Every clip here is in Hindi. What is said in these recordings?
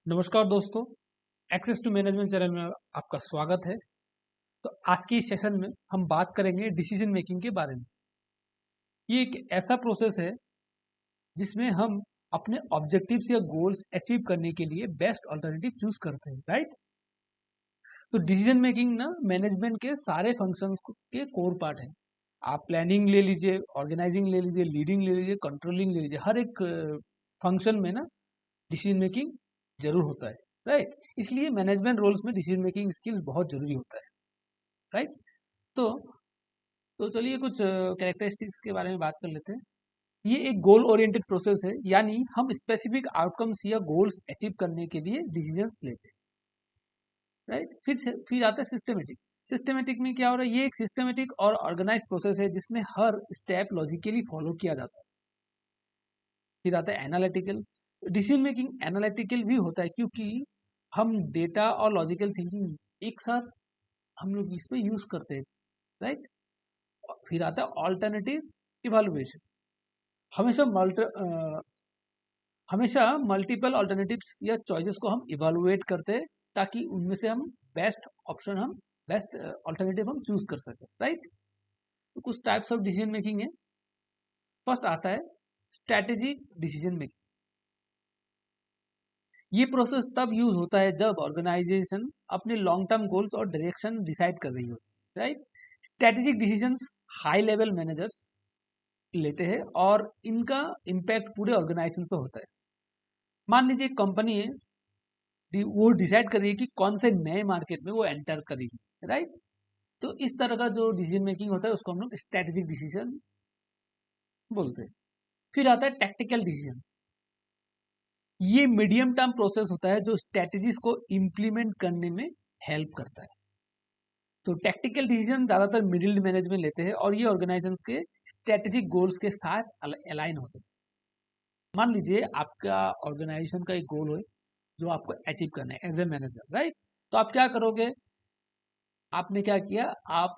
नमस्कार दोस्तों, एक्सेस टू मैनेजमेंट चैनल में आपका स्वागत है। तो आज की इस सेशन में हम बात करेंगे डिसीजन मेकिंग के बारे में। ये एक ऐसा प्रोसेस है जिसमें हम अपने ऑब्जेक्टिव्स या गोल्स अचीव करने के लिए बेस्ट ऑल्टरनेटिव चूज करते हैं, राइट? तो डिसीजन मेकिंग ना मैनेजमेंट के सारे फंक्शंस के कोर पार्ट है। आप प्लानिंग ले लीजिए, ऑर्गेनाइजिंग ले लीजिए, लीडिंग ले लीजिए, कंट्रोलिंग ले लीजिए, हर एक फंक्शन में ना डिसीजन मेकिंग जरूर होता है, राइट? इसलिए मैनेजमेंट रोल्स में डिसीजन मेकिंग स्किल्स बहुत जरूरी होता है, राइट? तो चलिए कुछ कैरेक्टरिस्टिक्स के बारे में बात कर लेते हैं। ये एक गोल ओरिएंटेड प्रोसेस है, यानी हम स्पेसिफिक आउटकम्स या गोल्स अचीव करने के लिए डिसीजंस लेते हैं, राइट? फिर आता है सिस्टमेटिक। सिस्टमेटिक में क्या हो रहा है? ये एक सिस्टमेटिक और ऑर्गेनाइज प्रोसेस है जिसमें हर स्टेप लॉजिकली फॉलो किया जाता है। फिर आता है एनालिटिकल। डिसीजन मेकिंग एनालिटिकल भी होता है क्योंकि हम डेटा और लॉजिकल थिंकिंग एक साथ हम लोग इसमें यूज करते हैं, राइट? फिर आता है ऑल्टरनेटिव इवेलुएशन। हमेशा हमेशा मल्टीपल ऑल्टरनेटिव्स या चॉइसेस को हम इवेलुएट करते हैं ताकि उनमें से हम बेस्ट ऑल्टरनेटिव हम चूज कर सकें, राइट? तो कुछ टाइप्स ऑफ डिसीजन मेकिंग है। फर्स्ट आता है स्ट्रेटेजिक डिसीजन मेकिंग। ये प्रोसेस तब यूज होता है जब ऑर्गेनाइजेशन अपने लॉन्ग टर्म गोल्स और डायरेक्शन डिसाइड कर रही होती है, right? Strategic decisions high level managers लेते हैं और इनका इम्पैक्ट पूरे ऑर्गेनाइजेशन पर होता है। मान लीजिए एक कंपनी है, वो डिसाइड कर रही है कि कौन से नए मार्केट में वो एंटर करेगी, राइट? तो इस तरह का जो डिसीजन मेकिंग होता है उसको हम लोग स्ट्रेटेजिक डिसीजन बोलते हैं। फिर आता है टैक्टिकल डिसीजन। ये मीडियम टर्म प्रोसेस होता है जो स्ट्रेटेजीज को इम्प्लीमेंट करने में हेल्प करता है। तो टैक्टिकल डिसीजन ज्यादातर मिडिल मैनेजमेंट लेते हैं और ये ऑर्गेनाइजेशंस के स्ट्रेटेजिक गोल्स के साथ अलाइन होते हैं। मान लीजिए आपका ऑर्गेनाइजेशन का एक गोल हो जो आपको अचीव करना है एज ए मैनेजर, राइट? तो आप क्या करोगे? आपने क्या किया? आप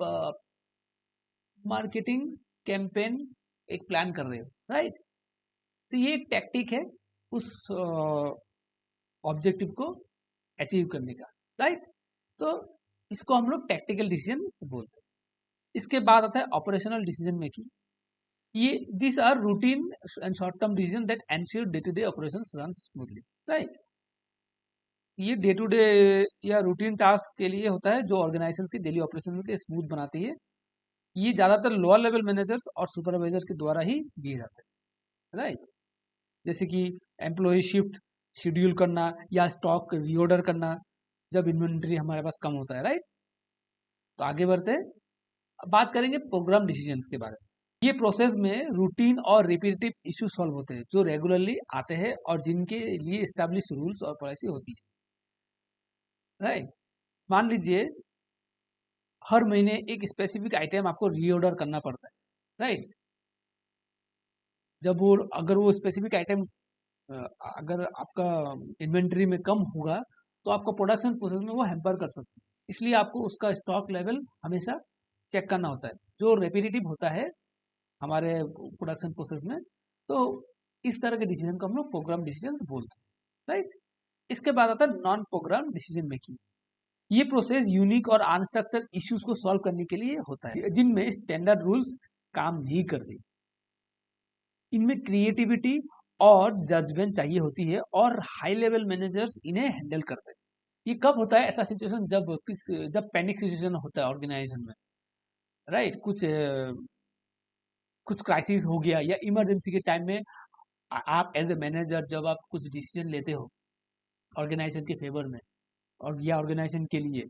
मार्केटिंग कैंपेन एक प्लान कर रहे हो, राइट? तो ये एक टैक्टिक है उस ऑब्जेक्टिव को अचीव करने का, राइट? तो इसको हम लोग टैक्टिकल डिसीजन बोलते हैं। इसके बाद आता है ऑपरेशनल डिसीजन मेकिंग। ये this are routine and short term decision that ensure day to day operations run smoothly, right? ये डे टू डे या रूटीन टास्क के लिए होता है जो ऑर्गेनाइजेशन के डेली ऑपरेशन के स्मूथ बनाती है। ये ज्यादातर लोअर लेवल मैनेजर्स और सुपरवाइजर्स के द्वारा ही दिए जाते हैं, राइट? जैसे कि एम्प्लॉय शिफ्ट शेड्यूल करना या स्टॉक रीऑर्डर करना जब इन्वेंट्री हमारे पास कम होता है, राइट? तो आगे बढ़ते हैं, अब बात करेंगे प्रोग्राम डिसीजंस के बारे में। ये प्रोसेस में रूटीन और रिपीटेटिव इश्यू सॉल्व होते हैं जो रेगुलरली आते हैं और जिनके लिए एस्टैब्लिश रूल्स और पॉलिसी होती है, राइट? मान लीजिए हर महीने एक स्पेसिफिक आइटम आपको रीऑर्डर करना पड़ता है, राइट? जब वो अगर वो स्पेसिफिक आइटम अगर आपका इन्वेंटरी में कम होगा तो आपका प्रोडक्शन प्रोसेस में वो हैम्पर कर सकता है। इसलिए आपको उसका स्टॉक लेवल हमेशा चेक करना होता है जो रेपिटेटिव होता है हमारे प्रोडक्शन प्रोसेस में। तो इस तरह के डिसीजन को हम लोग प्रोग्राम डिसीजन बोलते हैं, राइट? इसके बाद आता है नॉन प्रोग्राम डिसीजन मेकिंग। ये प्रोसेस यूनिक और अनस्ट्रक्चर्ड इश्यूज को सॉल्व करने के लिए होता है जिनमें स्टैंडर्ड रूल्स काम नहीं करते। इनमें क्रिएटिविटी और जजमेंट चाहिए होती है और हाई लेवल मैनेजर्स इन्हें हैंडल करते हैं। ये कब होता है ऐसा सिचुएशन? जब पैनिक सिचुएशन होता है ऑर्गेनाइजेशन में, राइट? कुछ क्राइसिस हो गया या इमरजेंसी के टाइम में आप एज ए मैनेजर जब आप कुछ डिसीजन लेते हो ऑर्गेनाइजेशन के फेवर में और या ऑर्गेनाइजेशन के लिए,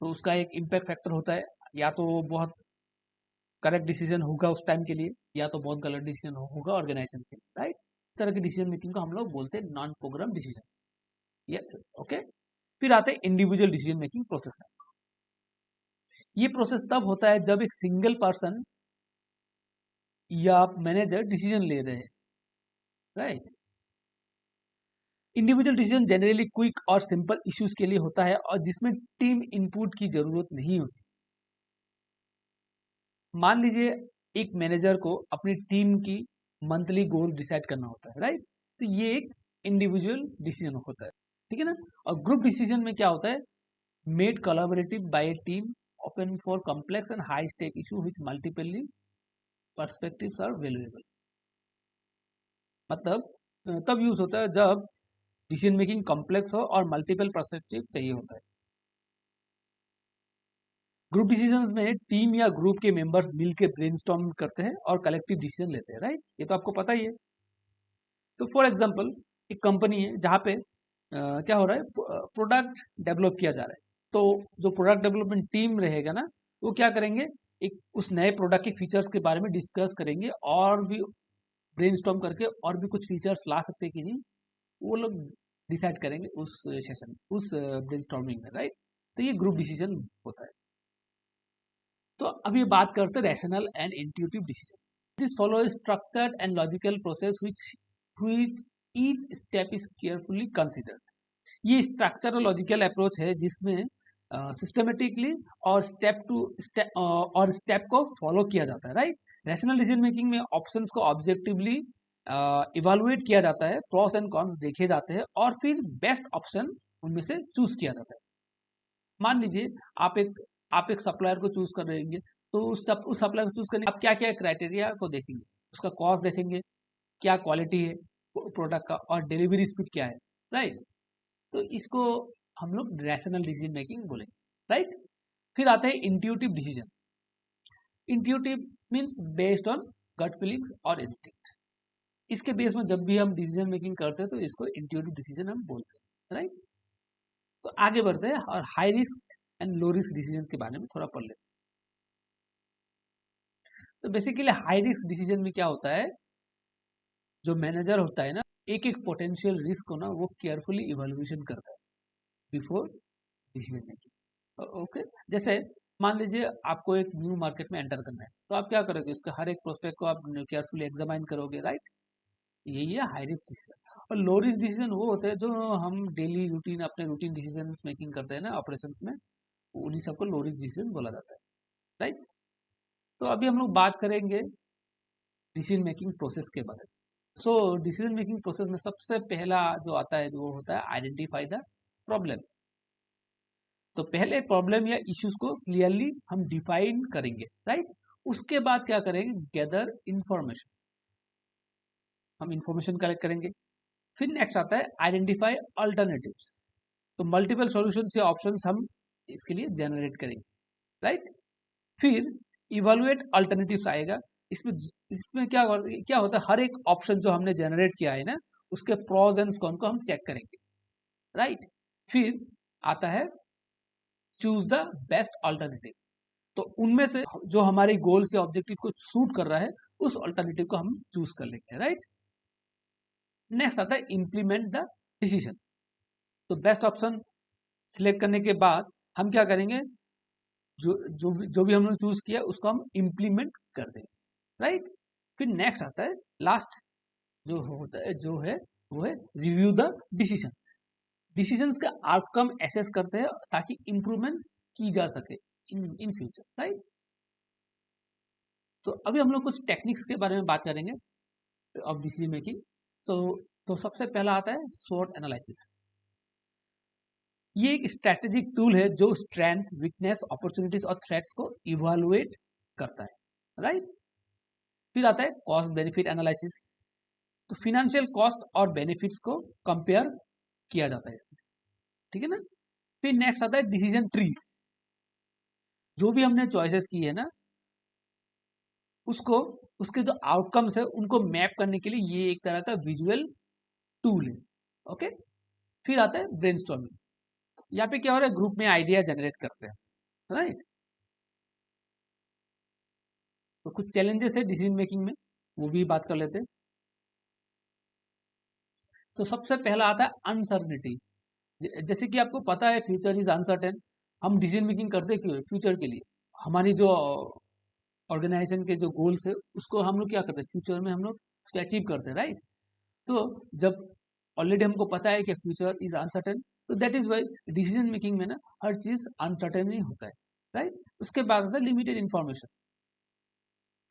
तो उसका एक इम्पैक्ट फैक्टर होता है। या तो वो बहुत करेक्ट डिसीजन होगा उस टाइम के लिए या तो बहुत गलत डिसीजन होगा ऑर्गेनाइजेशन के लिए, राइट? इस तरह की डिसीजन मेकिंग को हम लोग बोलते हैं नॉन प्रोग्राम डिसीजन। ये ओके। फिर आते हैं इंडिविजुअल डिसीजन मेकिंग प्रोसेस में। ये प्रोसेस तब होता है जब एक सिंगल पर्सन या मैनेजर डिसीजन ले रहे हैं, right? Individual decision generally quick और सिंपल इश्यूज के लिए होता है और जिसमें टीम इनपुट की जरूरत नहीं होती। मान लीजिए एक मैनेजर को अपनी टीम की मंथली गोल डिसाइड करना होता है, राइट? तो ये एक इंडिविजुअल डिसीजन होता है, ठीक है ना। और ग्रुप डिसीजन में क्या होता है, made collaborative by a team often for complex and high stake issue which multiple perspectives are valuable. मतलब तब यूज होता है जब डिसीजन मेकिंग कॉम्प्लेक्स हो और मल्टीपल पर्सपेक्टिव चाहिए होता है। ग्रुप डिसीजंस में टीम या ग्रुप के मेंबर्स मिलकर ब्रेनस्टॉर्म करते हैं और कलेक्टिव डिसीजन लेते हैं, राइट। ये तो आपको पता ही है। तो फॉर एग्जांपल एक कंपनी है जहाँ पे क्या हो रहा है, प्रोडक्ट डेवलप किया जा रहा है। तो जो प्रोडक्ट डेवलपमेंट टीम रहेगा ना, वो क्या करेंगे, एक उस नए प्रोडक्ट के फीचर्स के बारे में डिस्कस करेंगे और भी ब्रेनस्टॉर्म करके और भी कुछ फीचर्स ला सकते हैं कि नहीं, वो लोग डिसाइड करेंगे उस सेशन, उस ब्रेनस्टॉर्मिंग में, राइट। तो ये ग्रुप डिसीजन होता है। तो अभी बात करते हैं rational and intuitive decision. This follow structured and logical process which each step is carefully considered. ये स्ट्रक्चर और लॉजिकल अप्रोच है जिसमें सिस्टमेटिकली और स्टेप को फॉलो किया जाता है, राइट। रैशनल डिसीजन मेकिंग में ऑप्शंस को ऑब्जेक्टिवली इवेलुएट किया जाता है, प्रॉस एंड कॉन्स देखे जाते हैं और फिर बेस्ट ऑप्शन उनमें से चूज किया जाता है। मान लीजिए आप एक सप्लायर को चूज कर रहेंगे, तो उस सप्लायर को चूज करने आप क्या क्या क्राइटेरिया को देखेंगे, उसका कॉस्ट देखेंगे, क्या क्वालिटी है प्रोडक्ट का और डिलीवरी स्पीड क्या है, राइट। तो इसको हम लोग रैशनल डिसीजन मेकिंग बोलेंगे, राइट। फिर आता है intuitive decision. Intuitive means based on gut feelings और इंस्टिंक्ट। इसके बेस में जब भी हम डिसीजन मेकिंग करते हैं तो इसको इंट्यूटिव डिसीजन हम बोलते हैं, राइट। तो आगे बढ़ते हैं और high risk and low risk decision के बारे में थोड़ा पढ़ लेते हैं। तो बेसिकली हाई रिस्क डिसीजन में क्या होता है, जो मैनेजर होता है ना, एक एक पोटेंशियल रिस्क को ना वो केयरफुली इवैल्यूएशन करता है बिफोर डिसीजन मेकिंग, ओके। जैसे मान लीजिए आपको एक न्यू मार्केट में एंटर करना है, तो आप क्या करोगे, उसका हर एक प्रोस्पेक्ट को आप केयरफुली एग्जामाइन करोगे, राइट। यही है हाई रिस्क डिसीजन। और लो रिस्क डिसीजन वो होते हैं जो हम डेली रूटीन अपने रूटीन डिसीजन मेकिंग करते हैं ना ऑपरेशंस में, उन्हीं सबको लो रिस्क डिसीजन बोला जाता है, राइट। तो अभी हम लोग बात करेंगे डिसीजन मेकिंग प्रोसेस के बारे में। सो डिसीजन मेकिंग प्रोसेस में सबसे पहला जो आता है वो होता है आइडेंटिफाई द प्रॉब्लम। तो पहले प्रॉब्लम या इश्यूज को क्लियरली हम डिफाइन करेंगे, राइट। उसके बाद क्या करेंगे, गैदर इंफॉर्मेशन, हम इंफॉर्मेशन कलेक्ट करेंगे। फिर नेक्स्ट आता है आइडेंटिफाई अल्टरनेटिव्स। तो मल्टीपल सॉल्यूशंस या ऑप्शंस हम इसके लिए जनरेट करेंगे, राइट। फिर इवेलुएट अल्टरनेटिव्स आएगा। इसमें इसमें क्या होता है, हर एक ऑप्शन जो हमने जनरेट किया है ना, उसके प्रोज एंड कॉन्स को हम चेक करेंगे, राइट। फिर आता है चूज द बेस्ट अल्टरनेटिव। तो उनमें से जो हमारे गोल से ऑब्जेक्टिव को सूट कर रहा है उस अल्टरनेटिव को हम चूज कर लेंगे, राइट। नेक्स्ट आता है इम्प्लीमेंट द डिसीजन। तो बेस्ट ऑप्शन सिलेक्ट करने के बाद हम क्या करेंगे, जो भी हमने चूज किया उसको हम इम्प्लीमेंट कर देंगे, राइट। फिर नेक्स्ट आता है लास्ट जो होता है जो है वो है रिव्यू द डिसीजन। डिसीजंस का आउटकम एसेस करते हैं ताकि इंप्रूवमेंट्स की जा सके इन फ्यूचर, राइट। तो अभी हम लोग कुछ टेक्निक्स के बारे में बात करेंगे ऑफ डिसीजन मेकिंग। सो तो सबसे पहला आता है स्वॉट एनालिसिस। ये एक स्ट्रेटेजिक टूल है जो स्ट्रेंथ, वीकनेस, अपॉर्चुनिटीज और थ्रेट्स को इवेलुएट करता है, राइट। फिर आता है कॉस्ट बेनिफिट एनालिसिस। तो फिनेंशियल कॉस्ट और बेनिफिट्स को कंपेयर किया जाता है इसमें, ठीक है ना। फिर नेक्स्ट आता है डिसीजन ट्रीज। जो भी हमने चॉइसेस की है ना, उसको उसके जो आउटकम्स है उनको मैप करने के लिए ये एक तरह का विजुअल टूल है, ओके। फिर आता है ब्रेनस्टॉर्मिंग। यहाँ पे क्या हो रहा है, ग्रुप में आइडिया जनरेट करते हैं, राइट। तो कुछ चैलेंजेस है डिसीजन मेकिंग में, वो भी बात कर लेते हैं। तो सबसे पहला आता है अनसर्टेनिटी। जैसे कि आपको पता है फ्यूचर इज अनसर्टेन। हम डिसीजन मेकिंग करते क्यों है, फ्यूचर के लिए। हमारी जो ऑर्गेनाइजेशन के जो गोल्स है उसको हम लोग क्या करते हैं, फ्यूचर में हम लोग उसको अचीव करते हैं, राइट। तो जब ऑलरेडी हमको पता है कि फ्यूचर इज अनसर्टेन, तो that is why decision making में ना हर चीज अनसर्टेन ही होता है, राइट। उसके बाद आता है लिमिटेड इंफॉर्मेशन।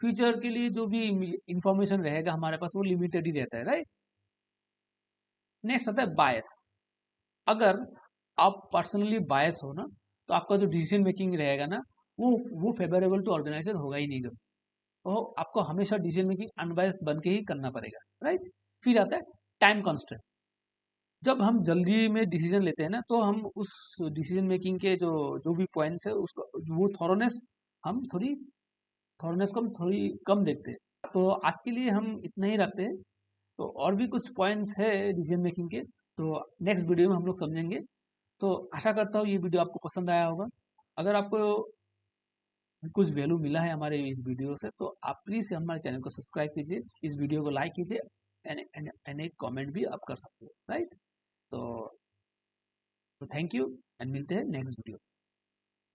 फ्यूचर के लिए जो भी इंफॉर्मेशन रहेगा हमारे पास वो लिमिटेड ही रहता है, राइट। नेक्स्ट आता है बायस। अगर आप पर्सनली बायस हो ना, तो आपका जो डिसीजन मेकिंग रहेगा ना, वो फेवरेबल टू ऑर्गेनाइजर होगा ही नहीं कभी। तो आपको हमेशा डिसीजन मेकिंग अनबायस्ड बन के ही करना पड़ेगा, राइट। फिर आता है टाइम कॉन्स्टेंट। जब हम जल्दी में डिसीजन लेते हैं ना, तो हम उस डिसीजन मेकिंग के जो जो भी पॉइंट्स है उसको, वो थॉरोनेस, हम थोड़ी थॉरोनेस को हम थोड़ी कम देखते हैं। तो आज के लिए हम इतना ही रखते हैं। तो और भी कुछ पॉइंट्स है डिसीजन मेकिंग के, तो नेक्स्ट वीडियो में हम लोग समझेंगे। तो आशा करता हूँ ये वीडियो आपको पसंद आया होगा। अगर आपको कुछ वैल्यू मिला है हमारे इस वीडियो से, तो आप प्लीज़ हमारे चैनल को सब्सक्राइब कीजिए, इस वीडियो को लाइक कीजिए, एंड एक कमेंट भी आप कर सकते हो, राइट। तो थैंक यू, एंड मिलते हैं नेक्स्ट वीडियो।